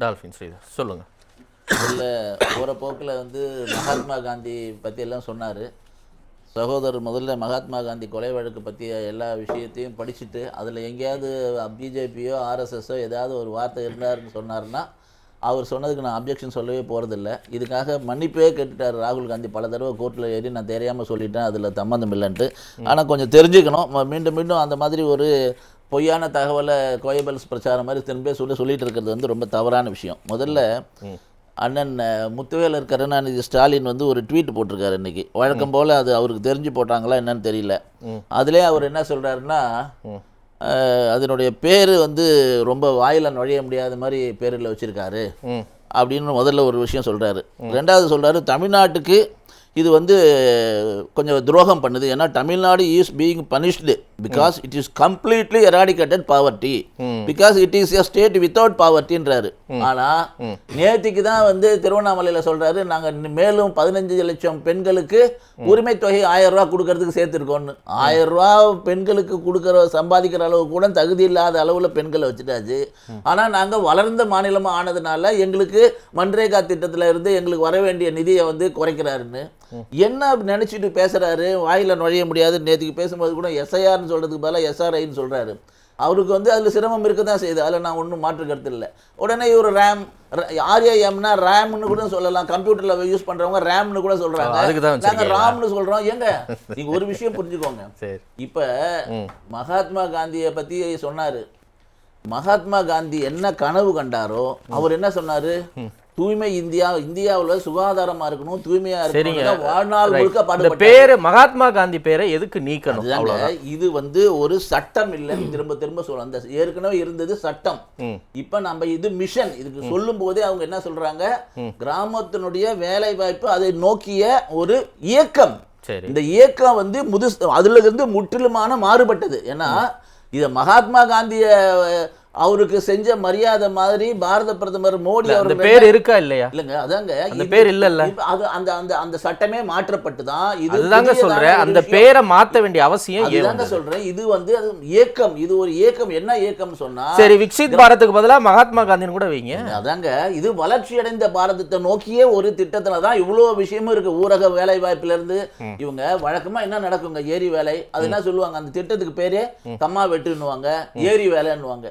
Dolphin Sridhar சொல்லுங்கள். இல்லை போகிற போக்கில் வந்து மகாத்மா காந்தி பற்றி எல்லாம் சொன்னார். சகோதரர் முதல்ல மகாத்மா காந்தி கொலை வழக்கு பற்றிய எல்லா விஷயத்தையும் படிச்சுட்டு அதில் எங்கேயாவது பிஜேபியோ ஆர்எஸ்எஸோ ஏதாவது ஒரு வார்த்தை இருந்தாருன்னு சொன்னார்னா அவர் சொன்னதுக்கு நான் அப்ஜெக்ஷன் சொல்லவே போகிறதில்ல. இதுக்காக மன்னிப்பே கேட்டுட்டார் ராகுல் காந்தி பல தடவை கோர்ட்டில் ஏறி நான் தெரியாமல் சொல்லிட்டேன், அதில் சம்மந்தம் இல்லைன்ட்டு. ஆனால் கொஞ்சம் தெரிஞ்சுக்கணும், மீண்டும் மீண்டும் அந்த மாதிரி ஒரு பொய்யான தகவலை கோயபல்ஸ் பிரச்சாரம் மாதிரி திரும்ப சொல்லிட்டு இருக்கிறது வந்து ரொம்ப தவறான விஷயம். முதல்ல அண்ணன் முத்துவேலர் கருணாநிதி ஸ்டாலின் வந்து ஒரு ட்வீட் போட்டிருக்காரு இன்றைக்கி. வழக்கம் போல் அது அவருக்கு தெரிஞ்சு போட்டாங்களா என்னன்னு தெரியல. அதிலே அவர் என்ன சொல்கிறாருன்னா, அதனுடைய பேர் வந்து ரொம்ப வாயில் நுழைய முடியாத மாதிரி பேரில் வச்சுருக்காரு அப்படின்னு முதல்ல ஒரு விஷயம் சொல்கிறாரு. ரெண்டாவது சொல்கிறாரு, தமிழ்நாட்டுக்கு இது வந்து கொஞ்சம் துரோகம் பண்ணுது. ஏன்னா Tamil Nadu is being punished because it is completely eradicated poverty, because it is a state without பாவர்ட்டின்றாரு. ஆனால் நேற்றுக்கு தான் வந்து திருவண்ணாமலையில் சொல்கிறாரு, நாங்கள் மேலும் 15 லட்சம் பெண்களுக்கு உரிமை தொகை 1000 ரூபா கொடுக்கறதுக்கு சேர்த்துருக்கோன்னு. 1000 ரூபா பெண்களுக்கு கொடுக்குற சம்பாதிக்கிற அளவு கூட தகுதி இல்லாத அளவில் பெண்களை வச்சுட்டாச்சு. ஆனால் நாங்கள் வளர்ந்த மாநிலமாக ஆனதுனால எங்களுக்கு மன்ரேகா திட்டத்தில் இருந்து எங்களுக்கு வர வேண்டிய நிதியை வந்து குறைக்கிறாருன்னு என்ன நினச்சிட்டு பேசுகிறாரு. வாயில் நுழைய முடியாது. நேற்றுக்கு பேசும்போது கூட எஸ்ஐஆர்னு சொல்கிறதுக்கு பதிலாக எஸ்ஆர்ஐன்னு சொல்கிறாரு. அவருக்கு வந்து அதில் சிரமம் இருக்க தான் செய்யுது, அதில் நான் ஒன்றும் மாற்று கருத்து இல்லை. உடனே இவர் ரேம் ஆர்ஏஎம்னா ரேம்னு கூட சொல்லலாம், கம்ப்யூட்டரில் யூஸ் பண்ணுறவங்க ரேம்னு கூட சொல்கிறாங்க, நாங்கள் ராம்னு சொல்கிறோம். ஏங்க நீங்கள் ஒரு விஷயம் புரிஞ்சுக்கோங்க. இப்போ மகாத்மா காந்தியை பற்றி சொன்னார். மகாத்மா காந்தி என்ன கனவு கண்டாரோ அவர் என்ன சொன்னார், தூய்மை இந்தியா, இந்தியாவில் சுகாதாரமா இருக்கணும், தூய்மையா இருக்கணும், வாழ்நாள் முழுக்க பாடுபட்டார். பேரு மகாத்மா காந்தி பேரை எதுக்கு நீக்கணும்? இது வந்து ஒரு சட்டம் இல்லை, திரும்ப திரும்ப சொல்ல, அந்த ஏற்கனவே இருந்தது சட்டம். இப்ப நம்ம இது மிஷன். இதுக்கு சொல்லும் போதே அவங்க என்ன சொல்றாங்க, கிராமத்தினுடைய வேலை வாய்ப்பு அதை நோக்கிய ஒரு இயக்கம். இந்த இயக்கம் வந்து அதுல இருந்து முற்றிலுமான மாறுபட்டது. ஏன்னா இத மகாத்மா காந்திய அவருக்கு செஞ்ச மரியாதை மாதிரி பாரத பிரதமர் மோடி அவர் பேர் இருக்கா இல்லையா? இல்லங்க, அதாங்க அந்த பேர் இல்லல்ல. அது அந்த அந்த அந்த சட்டமே மாற்றப்பட்டு தான் இது. அதுதாங்க சொல்றேன், அந்த பேரை மாத்த வேண்டிய அவசியம் இதுதாங்க சொல்றேன். இது வந்து அது இயக்கம், இது ஒரு இயக்கம். என்ன இயக்கம் சொன்னா, சரி விக்சித் பாரத்துக்கு பதிலா மகாத்மா காந்தின்னு கூட வைங்க. அதாங்க, இது வளர்ச்சி அடைந்த பாரதத்தை நோக்கிய ஒரு திட்டத்துல தான் இவ்வளவு விஷயமும் இருக்கு. ஊரக வேலை வாய்ப்புல இருந்து இவங்க வழக்கமா என்ன நடக்குங்க, ஏரி வேலை, அது என்ன சொல்லுவாங்க, அந்த திட்டத்துக்கு பேரே கம்மா வெட்டுன்னுவாங்க, ஏரி வேலைன்னுவாங்க.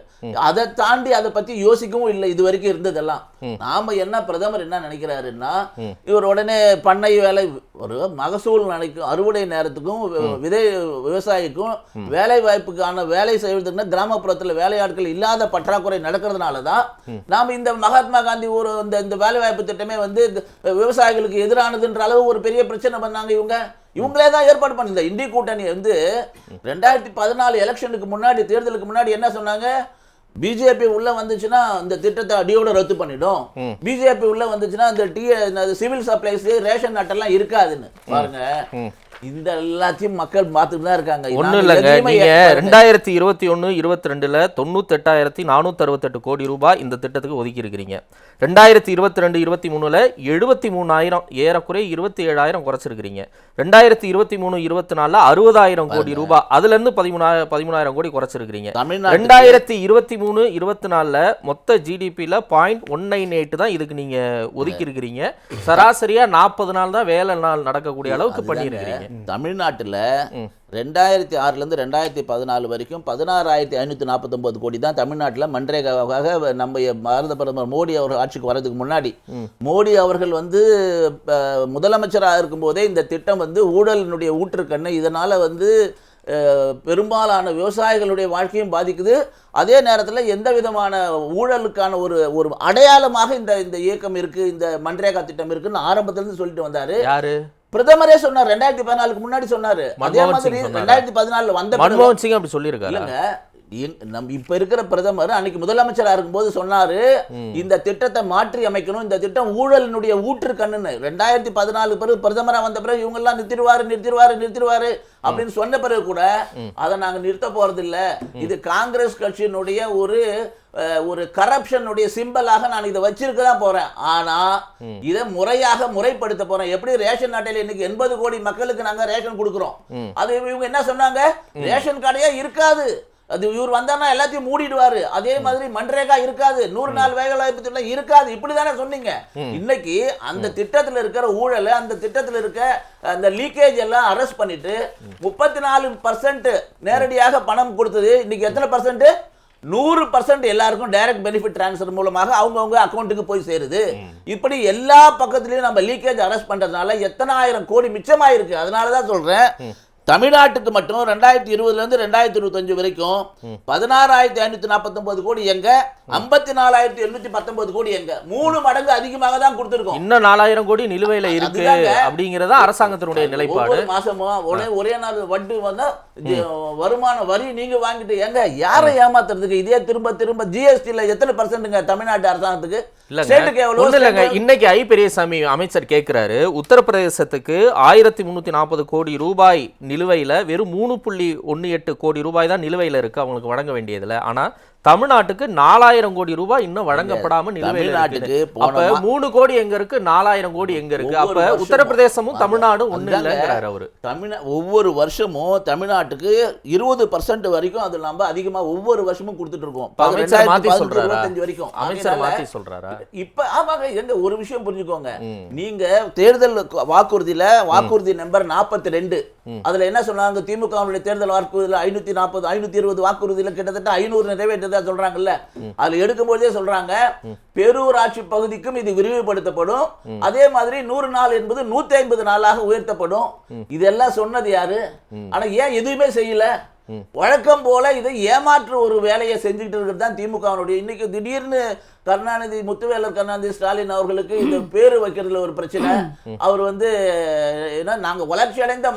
அதை தாண்டி அதை பத்தி யோசிக்கவும் இல்லை இது வரைக்கும் இருந்ததெல்லாம். நாம என்ன பிரதமர் என்ன நினைக்கிறாருன்னா, இவர் உடனே பண்ணை வேலை, ஒரு மகசூல் நினைக்கும் அறுவடை நேரத்துக்கும் விதை விவசாயிக்கும் வேலை வாய்ப்புக்கான வேலை செய்வதற்கு கிராமப்புறத்தில் வேலையாட்கள் இல்லாத பற்றாக்குறை நடக்கிறதுனாலதான் நாம இந்த மகாத்மா காந்தி ஒரு இந்த வேலை வாய்ப்பு திட்டமே வந்து விவசாயிகளுக்கு எதிரானதுன்ற அளவு ஒரு பெரிய பிரச்சனை பண்ணாங்க. இவங்களே தான் ஏற்பாடு பண்ணி இந்திய கூட்டணி வந்து 2014 எலெக்ஷனுக்கு முன்னாடி, தேர்தலுக்கு முன்னாடி என்ன சொன்னாங்க, பிஜேபி உள்ள வந்துச்சுன்னா இந்த திட்டத்தை அடியோட ரத்து பண்ணிடும், பிஜேபி உள்ள வந்துச்சுன்னா இந்த சிவில் சப்ளைஸ் ரேஷன் அட்டெல்லாம் இருக்காதுன்னு. பாருங்க, இந்த எல்லாத்தையும் மக்கள் பார்த்துட்டு தான் இருக்காங்க. ஒன்றும் இல்லைங்க, நீங்கள் 2021-22 98,468 கோடி ரூபாய் இந்த திட்டத்துக்கு ஒதுக்கி இருக்கிறீங்க. 2022-23 73,000, ஏறக்குறைய 27,000 குறைச்சிருக்கிறீங்க. 2023-24 60,000 கோடி ரூபாய், அதுல இருந்து 13,000 கோடி குறைச்சிருக்கிறீங்க. 2023-24 மொத்த ஜிடிபியில் 0.198 தான் இதுக்கு நீங்க ஒதுக்கி இருக்கிறீங்க. சராசரியா 40 நாள் தான் வேலை நாள் நடக்கக்கூடிய அளவுக்கு பண்ணியிருக்கிறீங்க. தமிழ்நாட்டில் 2006 2014 வரைக்கும் 16,549 கோடி தான் தமிழ்நாட்டில் மன்ரேகாவாக நம்ம பாரத பிரதமர் மோடி அவர்கள் ஆட்சிக்கு வர்றதுக்கு முன்னாடி, மோடி அவர்கள் வந்து முதலமைச்சராக இருக்கும்போதே இந்த திட்டம் வந்து ஊழலினுடைய ஊற்றுக்கண்ணு. இதனால வந்து பெரும்பாலான விவசாயிகளுடைய வாழ்க்கையும் பாதிக்குது. அதே நேரத்தில் எந்த விதமான ஊழலுக்கான ஒரு அடையாளமாக இந்த இயக்கம் இருக்கு, இந்த மன்ரேகா திட்டம் இருக்குன்னு ஆரம்பத்திலிருந்து சொல்லிட்டு வந்தாரு. யாரு? பிரதமரே சொன்னார். 2014 முன்னாடி சொன்னாரு. அதே மாதிரி 2014 வந்த மன்மோகன் சிங் அப்படி சொல்லியிருக்காரு. நம்ம இப்ப இருக்கிற பிரதமர் அன்னைக்கு முதலமைச்சரா இருக்கும்போது சொன்னாரு, இந்த திட்டத்தை மாற்றி அமைக்கணும், இந்த திட்டம் ஊழலினுடைய ஊற்று கண்ணுன்னு. 2014 பிறகு பிரதமரா வந்த பிறகு இவங்க எல்லாம் நிறுத்திடுவாரு அப்படின்னு சொன்ன பிறகு கூட அதை நாங்க நிறுத்த போறது இல்ல, இது காங்கிரஸ் கட்சியினுடைய ஒரு கரப்ஷனுடைய சிம்பலாக நான் இதை வச்சிருக்க தான் போறேன், ஆனா இதை முறையாக முறைப்படுத்த போறேன். எப்படி ரேஷன் அட்டையில இன்னைக்கு 80 கோடி மக்களுக்கு நாங்க ரேஷன் கொடுக்கிறோம், அது இவங்க என்ன சொன்னாங்க, ரேஷன் கார்டே இருக்காது, அது இவர் வந்தாருன்னா எல்லாத்தையும் மூடிடுவாரு. அதே மாதிரி மன்ரேகா இருக்காது, 100 நாள் வேலை வாய்ப்பு திட்டம் இருக்காது, இப்படிதானே சொன்னீங்க. இன்னைக்கு அந்த திட்டத்தில் இருக்கிற ஊழலை, அந்த திட்டத்தில் இருக்க அந்த லீக்கேஜ் எல்லாம் அரெஸ்ட் பண்ணிட்டு 34% நேரடியாக பணம் கொடுத்தது. இன்னைக்கு எத்தனை பர்சன்ட்? 100% எல்லாருக்கும் டைரக்ட் பெனிஃபிட் டிரான்ஸ்ஃபர் மூலமாக அவங்கவுங்க அக்கௌண்ட்டுக்கு போய் சேருது. இப்படி எல்லா பக்கத்துலயும் நம்ம லீக்கேஜ் அரெஸ்ட் பண்றதுனால எத்தனை ஆயிரம் கோடி மிச்சமாயிருக்கு. அதனாலதான் சொல்றேன், தமிழ்நாட்டுக்கு மட்டும் 2020 இருந்து 2025 வரைக்கும் 16,549 கோடி எங்க, 54,719 கோடி எங்க, 3 மடங்கு அதிகமாக தான் கொடுத்திருக்கோம். இன்னும் 4,000 கோடி நிலுவையில இருக்கு அப்படிங்கறத அரசாங்கத்தினுடைய நிலைப்பாடு. ஒவ்வொரு மாசமும் ஒரே நாள் வட்டி வந்தா வருமான வரி நீங்க வாங்கிட்டு எங்க யாரை ஏமாத்துறதுக்கு? இதே திரும்ப திரும்ப ஜிஎஸ்டில எத்தனை பர்சன்ட்ங்க தமிழ்நாட்டு அரசாங்கத்துக்கு? இன்னைக்கு ஐ பெரியசாமி அமைச்சர் கேட்கிறாரு, உத்தரப்பிரதேசத்துக்கு 1,340 கோடி ரூபாய் நிலுவையில வெறும் 3.18 கோடி ரூபாய் தான் நிலுவையில இருக்கு அவங்களுக்கு வழங்க வேண்டியதுல. ஆனா தமிழ்நாட்டுக்கு 4,000 கோடி ரூபாய் இன்னும் வழங்கப்படாம நிலுவையில இருக்கு. அப்ப 3 கோடி எங்க இருக்கு, 4,000 கோடி எங்க இருக்கு? அப்ப உத்தரப்பிரதேசமும் தமிழ்நாடும் ஒண்ணு இல்லைங்கிறாரு அவரு. ஒவ்வொரு வருஷமும் தமிழ்நாட்டுக்கு 20% வரைக்கும் அது நம்ம அதிகமா ஒவ்வொரு வருஷமும் கொடுத்துட்டு இருக்கோம். அமைச்சர் மாத்தி சொல்றாரா? 25 வரைக்கும் அமைச்சர் மாத்தி சொல்றாரா? இப்ப ஆமாங்க, எங்க ஒரு விஷயம் புரிஞ்சுக்கோங்க. நீங்க தேர்தல் வாக்குறுதி நம்பர் 42 அதுல என்ன சொன்னாங்க? திமுக தேர்தல் வாக்குறுதியில 540 520 வாக்குறுதியில கிட்டத்தட்ட 500 நிறைவேற்றதா சொல்றாங்கல்ல. அதுல எடுக்கும்போதே சொல்றாங்க, பேரூராட்சி பகுதிக்கும் இது விரிவுபடுத்தப்படும், அதே மாதிரி 100 நாள் என்பது 150 நாளாக உயர்த்தப்படும். இதெல்லாம் சொன்னது யாரு? ஆனா ஏன் எதுவுமே செய்யல? வழக்கம் போல இதை ஏமாற்று ஒரு வேலையை செஞ்சுக்கிட்டு இருக்கிறது தான் திமுகவுடைய. இன்னைக்கு திடீர்னு கருணாநிதி, முத்துவேலர் கருணாநிதி ஸ்டாலின் அவர்களுக்கு இந்த பேரு வைக்கிறதுல ஒரு பிரச்சனை. அவர் நாங்க வளர்ச்சி அடைந்த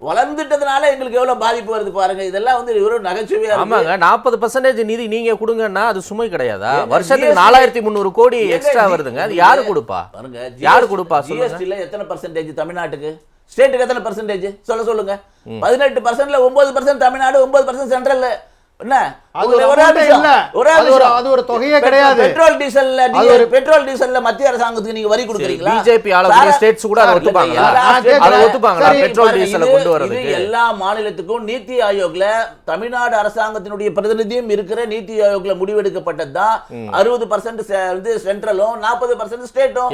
வளர்ந்துட்டதுனால எங்களுக்கு எவ்வளவு பாதிப்பு வருது பாருங்க. இதெல்லாம் இவரும் நகைச்சுவையா. ஆமாங்க, 40% நிதி நீங்க கொடுங்கன்னா அது சுமை கிடையாதா? வருஷத்துக்கு 4,300 கோடி எக்ஸ்ட்ரா வருதுங்க. அது யாரு கொடுப்பா? பாருங்க, யாரு கொடுப்பா? ஜிஎஸ்டில எத்தனை பர்சன்டேஜ் தமிழ்நாட்டுக்கு? ஸ்டேட்டுக்கு எத்தனை பர்சன்டேஜ் சொல்லுங்க. 18%ல 9% தமிழ்நாடு, 9% சென்ட்ரல். என்ன ஒரு தொகையே கிடையாது. பெட்ரோல் டீசல்ல மத்திய அரசாங்கத்துக்கு நீங்க வரி கொடுக்குறீங்களா? பிஜேபி ஆளக்கூடிய ஸ்டேட்ஸ் கூட அதை ஒத்துப்பாங்களா? அதை ஒத்துப்பாங்களா? பெட்ரோல் டீசல் கொண்டு வரதுக்கு எல்லா மாநிலத்துக்கும் நீத்தி ஆயோக்ல தமிழ்நாடு அரசாங்கத்தினுடைய பிரதிநிதியும் இருக்கிற நீத்தி ஆயோக்ல முடிவெடுக்கப்பட்டதுதான் 60% சென்ட்ரலும் 40% ஸ்டேட்டும்.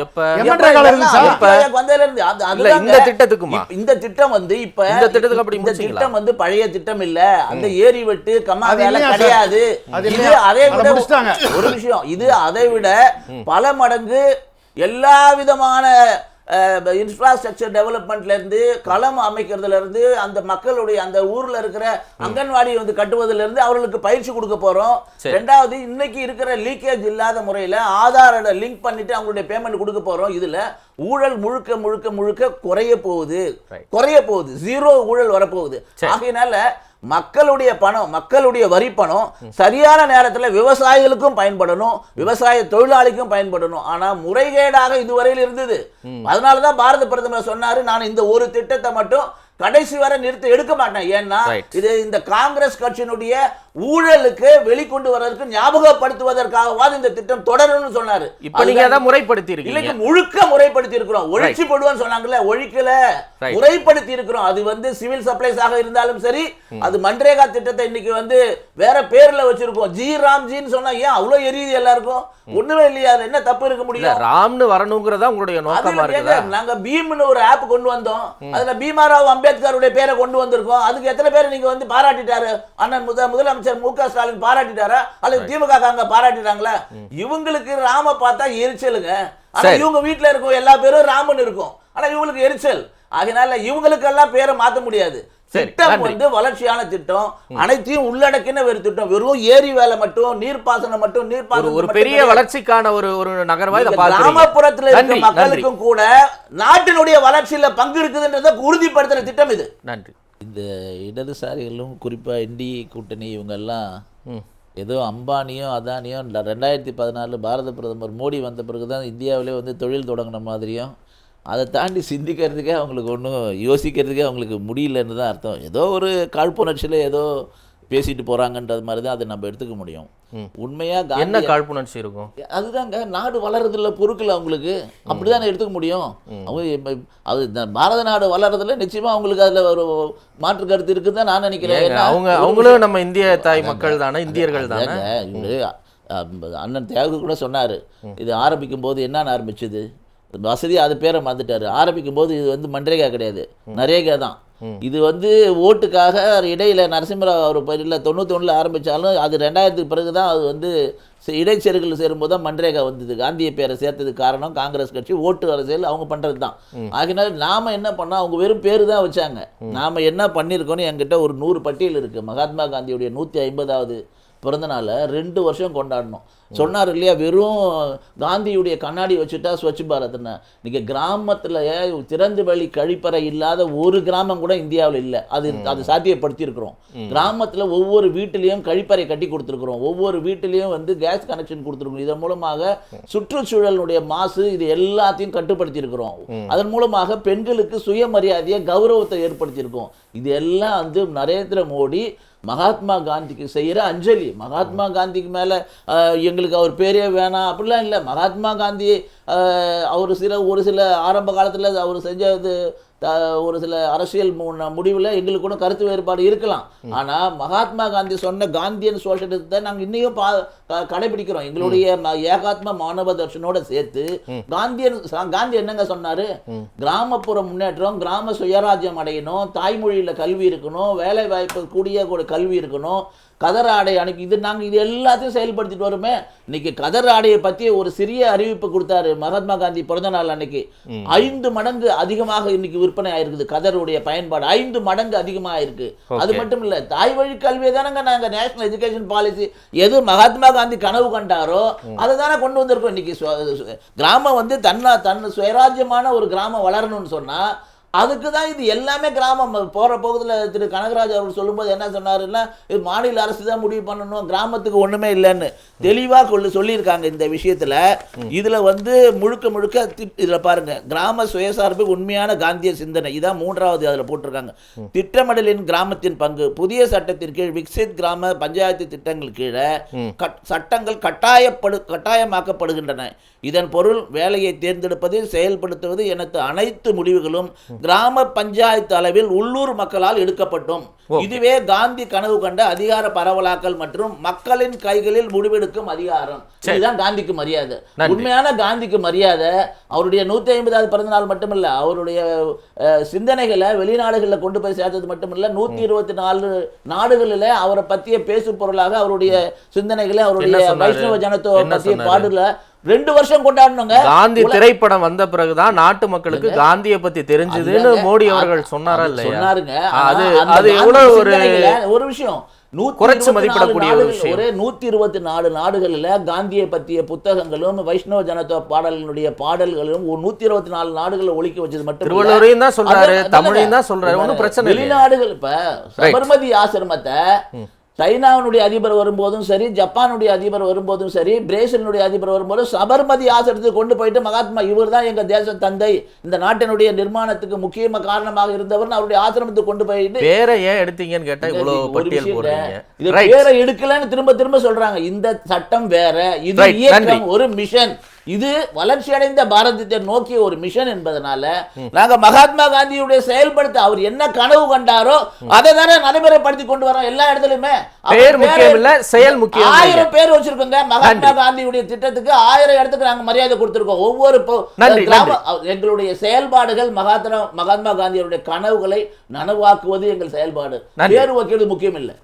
இந்த திட்டத்துக்குமா? இந்த திட்டம் இப்ப இந்த திட்டத்துக்கு அப்படி இந்த திட்டம் பழைய திட்டம் இல்ல. அந்த ஏரி வெட்டு கம்மா வேலை கிடையாது. இது அதை விட ஒரு விஷயம், இது அதை விட பல மடங்கு எல்லா விதமான இன்ஃப்ராஸ்ட்ரக்சர் டெவலப்மெண்ட்ல இருந்து, களம் அமைக்கிறதுல இருந்து, அந்த மக்களுடைய அந்த ஊர்ல இருக்கிற அங்கன்வாடி கட்டுவதிலிருந்து இருந்து அவர்களுக்கு பயிற்சி கொடுக்க போறோம். ரெண்டாவது, இன்னைக்கு இருக்கிற லீக்கேஜ் இல்லாத முறையில ஆதார் லிங்க் பண்ணிட்டு அவங்களுடைய பேமெண்ட் கொடுக்க போறோம். இதுல ஊழல் முழுக்க முழுக்க முழுக்க குறைய போகுது. ஜீரோ ஊழல் வரப்போகுது. ஆகையினால மக்களுடைய பணம், மக்களுடைய வரி பணம் சரியான நேரத்தில் விவசாயிகளுக்கும் பயன்படணும், விவசாய தொழிலாளிக்கும் பயன்படணும். ஆனா முறைகேடாக இதுவரையில் இருந்தது. அதனாலதான் பாரத பிரதமர் சொன்னாரு, நான் இந்த ஒரு திட்டத்தை மட்டும் கடைசி வரை எடுக்க மாட்டேன். ஏன்னா இது இந்த காங்கிரஸ் கட்சியினுடைய ஊழலுக்கு வெளிக்கொண்டு வருவதற்கு ஞாபகப்படுத்துவதற்காகவாது இந்த திட்டம் தொடரும்னு சொன்னாரு. இப்ப நீங்க அத முறைப்படுத்தி இருக்கீங்க. இல்ல, முழுக்க முறைப்படுத்தி இருக்கிறோம். ஒழிச்சு போடுவான்னு சொன்னாங்கல்ல, ஒழிக்கல, முறைப்படுத்தி இருக்கிறோம். அது சிவில் சப்ளைஸ் ஆக இருந்தாலும் சரி, அது மன்ரேகா திட்டத்தை இன்னைக்கு வேற பேர்ல வச்சிருக்கோம். ஜி ராம்ஜின்னு சொன்னா ஏன் அவ்வளவு எரியுது எல்லாருக்கும்? ஒண்ணுமே இல்லையா? என்ன தப்பு இருக்க முடியும்? ராம்னு வரணுங்கிறதா உங்களுடைய நோக்கமா இருக்கு. நாங்க பீம்னு ஒரு ஆப் கொண்டு வந்தோம். அதுல பீமாராவ் அம்பேத்கருடைய பேரை கொண்டு வந்திருக்கோம். அதுக்கு எத்தனை பேர் நீங்க பாராட்டிட்டாரு? அண்ணன் முதலமைச்சர் மு.க. ஸ்டாலின் பாராட்டிட்டாரா? அல்லது திமுக காரங்க பாராட்டிட்டாங்களா? இவங்களுக்கு ராம பார்த்தா எரிச்சலுங்க. ஆனா இவங்க வீட்டுல இருக்கும் எல்லா பேரும் ராமன் இருக்கும். ஆனா இவங்களுக்கு எரிச்சல். அதனால இவங்களுக்கு எல்லாம் பேரை மாத்த முடியாது. திட்டம் வளர்ச்சியான திட்டம், அனைத்தையும் உள்ளடக்கின ஒரு திட்டம். வெறும் ஏரி வேலை மட்டும், நீர்ப்பாசனம் மட்டும், நீர்ப்பாசனம் ஒரு பெரிய வளர்ச்சிக்கான ஒரு நகரமா இத பாக்குறீங்க. கிராமப்புறத்துல இருக்க மக்களுக்கும் கூட நாட்டினுடைய வளர்ச்சியில பங்கு இருக்குதுன்றதை உறுதிப்படுத்துற திட்டம் இது. நன்றி. இந்த இடதுசாரிகளும் குறிப்பா என்டிஏ கூட்டணி இவங்க எல்லாம் ஏதோ அம்பானியும் அதானியும் 2014 பாரத பிரதமர் மோடி வந்த பிறகுதான் இந்தியாவிலே தொழில் தொடங்கின மாதிரியும், அதை தாண்டி சிந்திக்கிறதுக்கே அவங்களுக்கு ஒன்றும் யோசிக்கிறதுக்கே அவங்களுக்கு முடியலன்னு தான் அர்த்தம். ஏதோ ஒரு காழ்ப்புணர்ச்சியில் ஏதோ பேசிட்டு போறாங்கன்றது மாதிரி தான் அதை நம்ம எடுத்துக்க முடியும். உண்மையா என்ன காழ்ப்புணர்ச்சி இருக்கும்? அதுதாங்க, நாடு வளர்றதுல பொறுக்கல அவங்களுக்கு, அப்படிதான் எடுத்துக்க முடியும். அவங்க அது பாரத நாடு வளர்றதுல நிச்சயமா அவங்களுக்கு அதுல ஒரு மாற்று கருத்து இருக்குன்னு நான் நினைக்கிறேன். அவங்களும் நம்ம இந்திய தாய் மக்கள் தானே, இந்தியர்கள் தானே. அண்ணன் தியாகு கூட சொன்னாரு, இது ஆரம்பிக்கும் போது என்னன்னு ஆரம்பிச்சது, வசதி அது பேரை மறந்துட்டாரு. ஆரம்பிக்கும் போது இது வந்து மன்ரேகா கிடையாது, நரேகா தான். இது வந்து ஓட்டுக்காக இடையில நரசிம்மராவ் அவர் பயிரில் 91 ஆரம்பித்தாலும் அது 2000க்கு பிறகு தான் அது வந்து இடைச்சேர்கள் சேரும்போது தான் மன்ரேகா வந்தது. காந்திய பேரை சேர்த்ததுக்கு காரணம் காங்கிரஸ் கட்சி ஓட்டு அரசியல் அவங்க பண்ணுறது தான். ஆகினால நாம் என்ன பண்ணோம், அவங்க வெறும் பேர் தான் வச்சாங்க. நாம் என்ன பண்ணியிருக்கோன்னு என்கிட்ட ஒரு 100 பட்டியல் இருக்குது. மகாத்மா காந்தியுடைய 150வது பிறந்த நாளை 2 வருஷம் கொண்டாடணும். சொன்னார் இல்லையா, வெறும் காந்தியுடைய கண்ணாடி வச்சுட்டா ஸ்வச் பாரத்னு. நீங்கள் கிராமத்தில் திறந்து வழி கழிப்பறை இல்லாத ஒரு கிராமம் கூட இந்தியாவில் இல்லை. அது சாத்தியப்படுத்தியிருக்கிறோம். கிராமத்தில் ஒவ்வொரு வீட்டிலையும் கழிப்பறை கட்டி கொடுத்துருக்குறோம். ஒவ்வொரு வீட்டிலையும் வந்து கேஸ் கனெக்ஷன் கொடுத்துருக்கோம். இதன் மூலமாக சுற்றுச்சூழலுடைய மாசு இது எல்லாத்தையும் கட்டுப்படுத்தியிருக்கிறோம். அதன் மூலமாக பெண்களுக்கு சுயமரியாதையை கௌரவத்தை ஏற்படுத்தியிருக்கோம். இது எல்லாம் வந்து நரேந்திர மோடி மகாத்மா காந்திக்கு செய்கிற அஞ்சலி. மகாத்மா காந்திக்கு மேலே எங்களுக்கு அவர் பேரே வேணாம் அப்படிலாம் இல்லை. மகாத்மா காந்தி அவர் ஒரு சில ஆரம்ப காலத்தில் அவர் செஞ்சது ஒரு சில அரசியல் முடிவில் எங்களுக்கு கூட கருத்து வேறுபாடு இருக்கலாம். ஆனால் மகாத்மா காந்தி சொன்ன காந்தியன் சோஷலிசத்தை நாங்கள் இன்னையும் கடைபிடிக்கிறோம். எங்களுடைய ஏகாத்மா மாணவ தர்ஷனோட சேர்த்து காந்தி என்னங்க சொன்னாரு, கிராமப்புற முன்னேற்றம், கிராம சுயராஜ்யம் அடையணும், தாய்மொழியில் கல்வி இருக்கணும், வேலை வாய்ப்பு கூடிய கல்வி இருக்கணும், கதர் ஆடை அன்னைக்கு இது எல்லாத்தையும் செயல்படுத்திட்டு வருமே. இன்னைக்கு கதர் ஆடையை பற்றி ஒரு சிறிய அறிவிப்பு கொடுத்தாரு மகாத்மா காந்தி பிறந்த நாள் அன்னைக்கு. 5 மடங்கு அதிகமாக இன்னைக்கு விற்பனை ஆயிருக்குது. கதருடைய பயன்பாடு 5 மடங்கு அதிகமாக இருக்கு. அது மட்டும் இல்லை, தாய் வழி கல்வியை தானங்க நாங்கள் நேஷனல் எஜுகேஷன் பாலிசி எது மகாத்மா காந்தி கனவு கண்டாரோ அதை தானே கொண்டு வந்திருக்கோம். இன்னைக்கு கிராமம் வந்து தன் சுயராஜ்யமான ஒரு கிராமம் வளரணும்னு சொன்னா அதுக்கு தான் இது எல்லாமே. கிராமம் போகிற போகுதில் திரு கனகராஜ் அவர் சொல்லும்போது என்ன சொன்னாருன்னா, இது மாநில அரசு தான் முடிவு பண்ணணும், கிராமத்துக்கு ஒன்றுமே இல்லைன்னு தெளிவாக சொல்லியிருக்காங்க இந்த விஷயத்தில். இதில் வந்து முழுக்க இதில் பாருங்கள், கிராம சுயசார்பு உண்மையான காந்திய சிந்தனை இதான் 3வது அதில் போட்டிருக்காங்க. திட்டமிடலின் கிராமத்தின் பங்கு, புதிய சட்டத்தின் கீழ் விக்சித் கிராம பஞ்சாயத்து திட்டங்கள் கீழே சட்டங்கள் கட்டாயமாக்கப்படுகின்றன. இதன் பொருள் வேலையை தேர்ந்தெடுப்பது, செயல்படுத்துவது என அனைத்து முடிவுகளும் கிராம பஞ்சாயத்து அளவில் உள்ளூர் மக்களால் எடுக்கப்பட்டும். இதுவே காந்தி கனவு கண்ட அதிகார பரவலாக்கல் மற்றும் மக்களின் கைகளில் முடிவெடுக்கும் அதிகாரம். இதுதான் காந்திக்கு மரியாதை. உண்மையான காந்திக்கு மரியாதை அவருடைய 150வது பிறந்த நாள் மட்டுமல்ல, அவருடைய சிந்தனைகளை வெளிநாடுகளில் கொண்டு போய் சேர்த்தது மட்டுமல்ல, 124 நாடுகளில் அவரை பற்றிய பேசு பொருளாக அவருடைய சிந்தனைகளை, அவருடைய வைஷ்ணவ ஜனத்தோ பற்றிய பாடல 2 வருஷம் கொண்டாடணுங்க. காந்தி திரைப்படம் வந்த பிறகுதான் நாட்டு மக்களுக்கு காந்தியை பத்தி தெரிஞ்சதுன்னு மோடி அவர்கள் சொன்னாரா இல்லையா? சொன்னாருங்க. அது எவ்வளவு ஒரு விஷயம் குறைச்சு மதிப்பிடக்கூடிய ஒரு விஷயம். ஒரே 124 நாடுகளில் காந்தியை பற்றிய புத்தகங்களும் வைஷ்ணவ ஜனதா பாடல்களும் 124 நாடுகளில் ஒழிக்க வச்சது மட்டும் திருவள்ளுவரையும் தான் சொல்றாரு, தமிழையும் தான் சொல்றாரு. ஒன்றும் பிரச்சனை இல்லை. வெளிநாடுகள் இப்ப சபர்மதி ஆசிரமத்தை சைனாவுடைய அதிபர் வரும்போதும் சரி, ஜப்பானுடைய அதிபர் வரும்போதும் சரி, பிரேசிலுடைய அதிபர் வரும்போதும் சபர்மதி ஆசிரமத்துக்கு கொண்டு போயிட்டு மகாத்மா இவர் தான் எங்க தேச தந்தை, இந்த நாட்டினுடைய நிர்மாணத்துக்கு முக்கியமா காரணமாக இருந்தவர் அவருடைய ஆசிரமத்துக்கு கொண்டு போயிட்டு வேற ஏன் எடுத்தீங்கன்னு கேட்டா இவ்வளவு பட்டியல் போடுறீங்க. இது வேற எடுக்கலன்னு திரும்ப சொல்றாங்க. இந்த சட்டம் வேற, இது இயக்கம், ஒரு மிஷன். இது வளர்ச்சி அடைந்த பாரதத்தை நோக்கிய ஒரு மிஷன் என்பதனால நாங்க மகாத்மா காந்தியுடைய செயல்படுத்த அவர் என்ன கனவு கண்டாரோ அதை தானே நடைமுறைப்படுத்தி கொண்டு வரோம் எல்லா இடத்துலயுமே. பேர் முக்கியம் இல்ல, செயல் முக்கியம். 1000 பேர் வச்சிருக்கோங்க மகாத்மா காந்தியுடைய திட்டத்துக்கு 1000 இடத்துக்கு நாங்க மரியாதை கொடுத்திருக்கோம். ஒவ்வொரு எங்களுடைய செயல்பாடுகள் மகாத்மா காந்தியுடைய கனவுகளை நனவாக்குவது எங்கள் செயல்பாடு. பேர் வைக்கிறது முக்கியம் இல்லை.